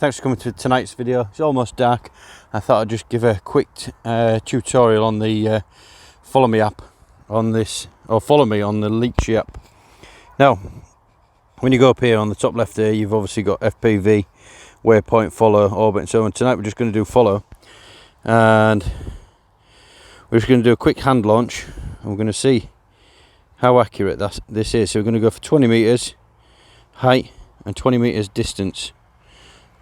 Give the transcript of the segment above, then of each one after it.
thanks for coming to tonight's video. It's almost dark. I thought I'd just give a quick tutorial on the Follow Me app on this, or Follow Me on the Leechy app. Now, when you go up here on the top left there, you've obviously got FPV, waypoint, follow, orbit and so on. Tonight we're just going to do follow, and we're just going to do a quick hand launch, and we're going to see how accurate this is. So we're going to go for 20 meters height and 20 meters distance.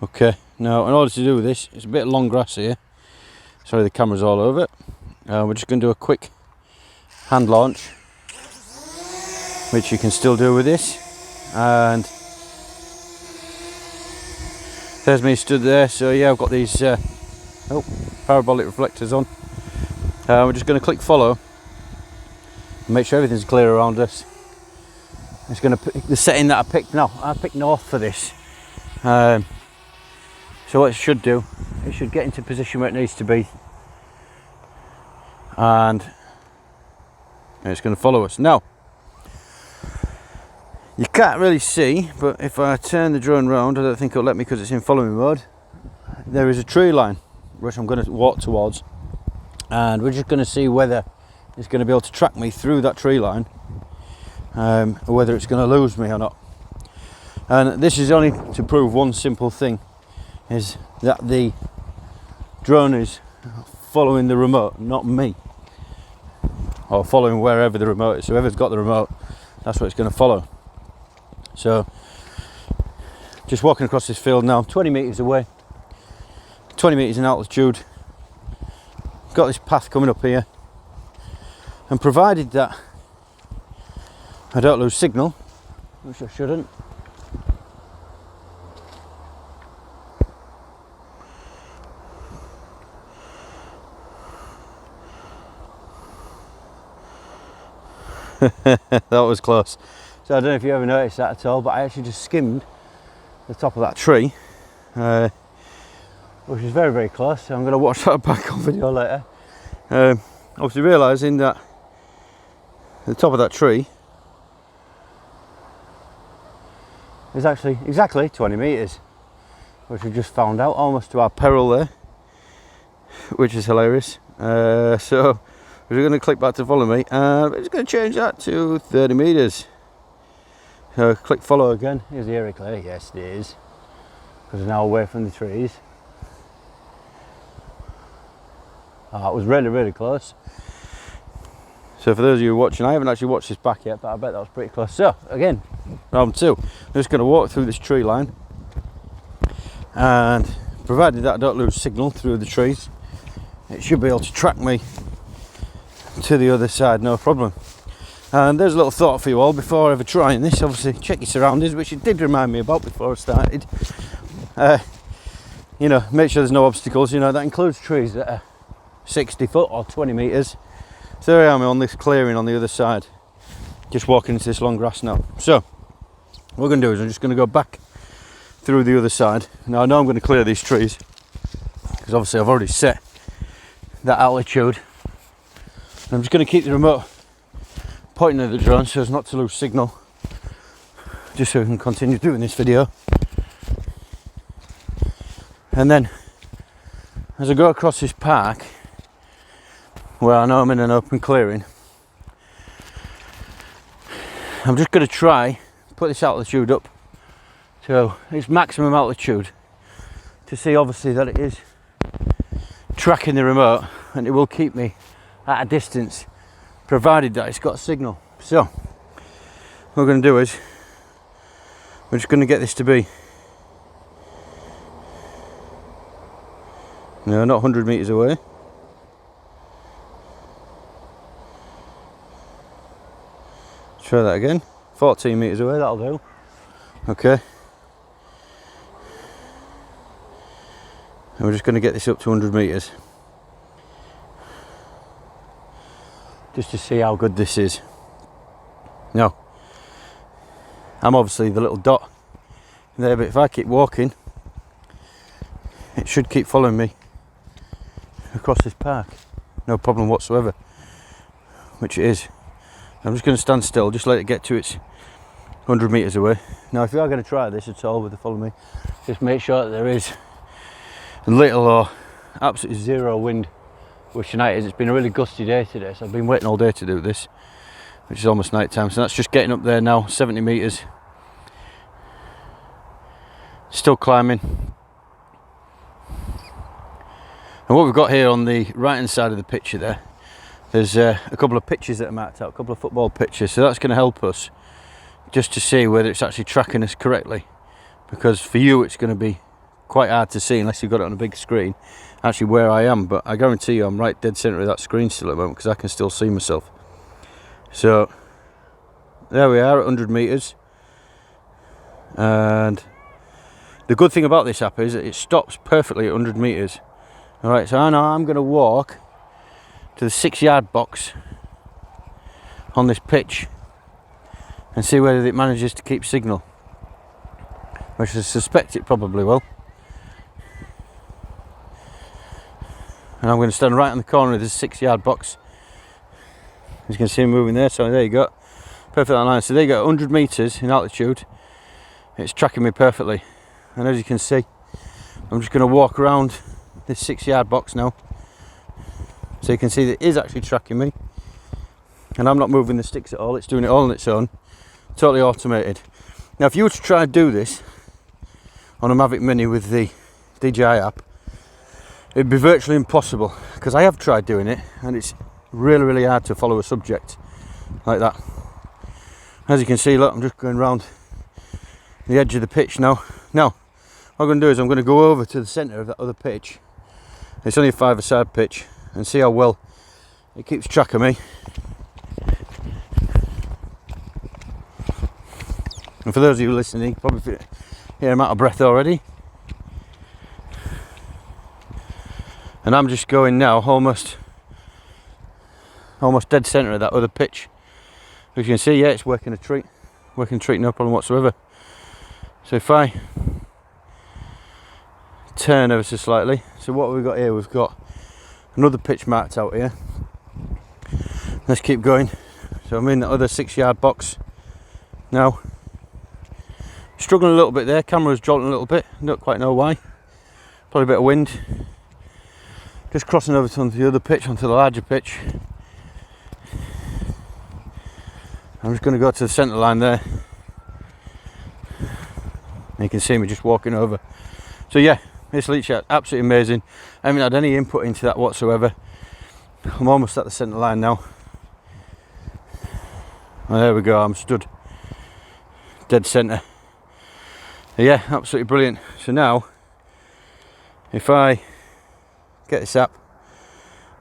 Okay, now in order to do this, it's a bit of long grass here. Sorry, the camera's all over it. We're just going to do a quick hand launch, which you can still do with this. And there's me stood there. So yeah, I've got these parabolic reflectors on. We're just going to click follow and make sure everything's clear around us. It's going to pick the setting that I picked. Now I picked north for this. So what it should do, it should get into position where it needs to be, and it's going to follow us. Now you can't really see, but if I turn the drone round, I don't think it'll let me because it's in follow me mode. There is a tree line which I'm going to walk towards, and we're just going to see whether it's going to be able to track me through that tree line, or whether it's going to lose me or not. And this is only to prove one simple thing, is that the drone is following the remote, not me, or following wherever the remote is. So whoever's got the remote, that's what it's going to follow. So just walking across this field now, 20 meters away, 20 meters in altitude. Got this path coming up here, and provided that I don't lose signal, which I shouldn't, that was close. So I don't know if you ever noticed that at all, but I actually just skimmed the top of that tree, which is very, very close. So I'm going to watch that back on video later. Obviously realising that the top of that tree is actually exactly 20 meters, which we just found out, almost to our peril there, which is hilarious. So we're going to click back to follow me, and we're just going to change that to 30 meters. So click follow again. Is the area clear? Yes, it is, because we're now away from the trees. It was really, really close. So for those of you watching, I haven't actually watched this back yet, but I bet that was pretty close. So again, round two, I'm just going to walk through this tree line, and provided that I don't lose signal through the trees, it should be able to track me to the other side, no problem. And there's a little thought for you all before ever trying this. Obviously check your surroundings, which it did remind me about before I started. You know, make sure there's no obstacles. You know, that includes trees that are 60 foot or 20 meters. So there I am on this clearing on the other side, just walking into this long grass now. So what we're going to do is I'm just going to go back through the other side. Now I know I'm going to clear these trees, because obviously I've already set that altitude. And I'm just going to keep the remote pointing at the drone so as not to lose signal, just so we can continue doing this video. And then as I go across this park, where I know I'm in an open clearing, I'm just going to try put this altitude up to its maximum altitude to see obviously that it is tracking the remote, and it will keep me at a distance provided that it's got a signal. So what we're going to do is we're just going to get this to be, no, not 100 meters away. Try that again. 14 meters away, that'll do. Okay, and we're just going to get this up to 100 meters just to see how good this is. Now I'm obviously the little dot there, but if I keep walking, it should keep following me across this park, no problem whatsoever, which it is. I'm just going to stand still, just let it get to its 100 metres away. Now if you are going to try this at all with the follow me, just make sure that there is little or absolutely zero wind, which tonight is. It's been a really gusty day today, so I've been waiting all day to do this, which is almost night time. So that's just getting up there now, 70 metres. Still climbing. And what we've got here on the right hand side of the picture there's a couple of pitches that are marked out, a couple of football pitches, so that's going to help us just to see whether it's actually tracking us correctly, because for you it's going to be quite hard to see unless you've got it on a big screen actually where I am, but I guarantee you I'm right dead centre of that screen still at the moment because I can still see myself. So there we are at 100 metres, and the good thing about this app is that it stops perfectly at 100 metres. Alright, so I know I'm going to walk to the 6-yard box on this pitch and see whether it manages to keep signal, which I suspect it probably will. And I'm going to stand right on the corner of this 6-yard box. As you can see, moving there, so there you go, perfect line. So there you go, 100 metres in altitude, it's tracking me perfectly. And as you can see, I'm just going to walk around this 6-yard box now, so you can see that it is actually tracking me, and I'm not moving the sticks at all, it's doing it all on its own, totally automated. Now if you were to try and do this on a Mavic Mini with the DJI app, it'd be virtually impossible, because I have tried doing it and it's really hard to follow a subject like that. As you can see, look, I'm just going around the edge of the pitch now. Now what I'm going to do is I'm going to go over to the centre of that other pitch. It's only a 5-a-side pitch, and see how well it keeps track of me. And for those of you listening, probably hear I'm out of breath already. And I'm just going now almost dead centre of that other pitch. As you can see, yeah, it's working a treat, no problem whatsoever. So if I turn ever so slightly, so what have we got here? We've got another pitch marked out here. Let's keep going. So I'm in the other 6-yard box now. Struggling a little bit there, camera's jolting a little bit, don't quite know why, probably a bit of wind. Just crossing over to the other pitch, onto the larger pitch. I'm just going to go to the centre line there, and you can see me just walking over. So yeah, this lead shot, absolutely amazing. I haven't had any input into that whatsoever. I'm almost at the centre line now. Oh, there we go, I'm stood dead centre. Yeah, absolutely brilliant. So now, if I get this app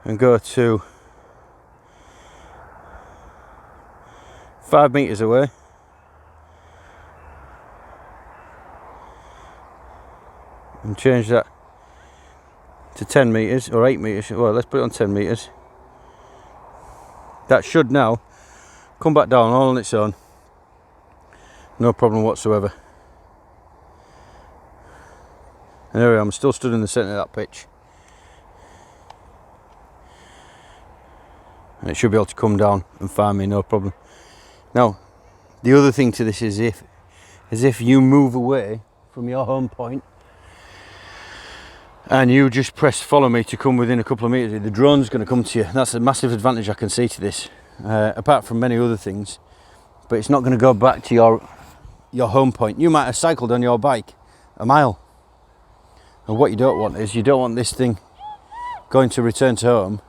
and go to 5 metres away, and change that to 10 metres or 8 metres, well, let's put it on 10 metres. That should now come back down all on its own, no problem whatsoever. And there we are, I'm still stood in the centre of that pitch, and it should be able to come down and find me, no problem. Now the other thing to this is if you move away from your home point and you just press follow me to come within a couple of metres, the drone's going to come to you. That's a massive advantage I can see to this, apart from many other things. But it's not going to go back to your home point. You might have cycled on your bike a mile, and what you don't want is you don't want this thing going to return to home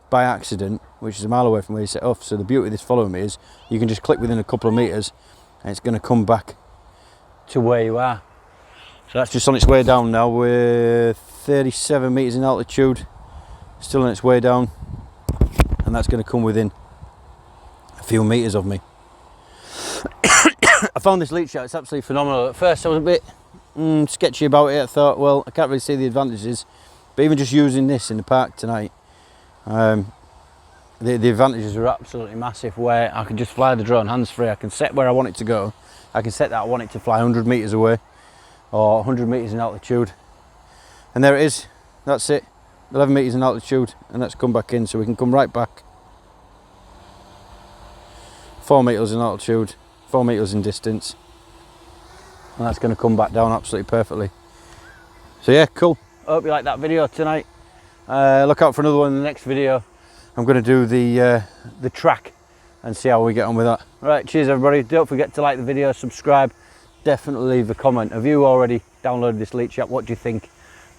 by accident, which is a mile away from where you set off. So the beauty of this follow me is you can just click within a couple of metres and it's going to come back to where you are. So that's just on its way down now. We're 37 metres in altitude, still on its way down, and that's going to come within a few metres of me. I found this lead shot, it's absolutely phenomenal. At first I was a bit sketchy about it. I thought, well, I can't really see the advantages, but even just using this in the park tonight, the advantages are absolutely massive, where I can just fly the drone hands-free. I can set where I want it to go. I can set that I want it to fly 100 metres away or 100 metres in altitude, and there it is. That's it, 11 metres in altitude, and let's come back in so we can come right back. 4 metres in altitude, 4 meters in distance, and that's going to come back down absolutely perfectly. So yeah, cool. I hope you like that video tonight. Look out for another one in the next video. I'm going to do the track and see how we get on with that. Right, cheers everybody. Don't forget to like the video, subscribe, definitely leave a comment. Have you already downloaded this Leech app? What do you think?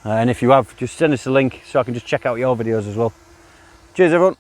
And if you have, just send us a link so I can just check out your videos as well. Cheers everyone.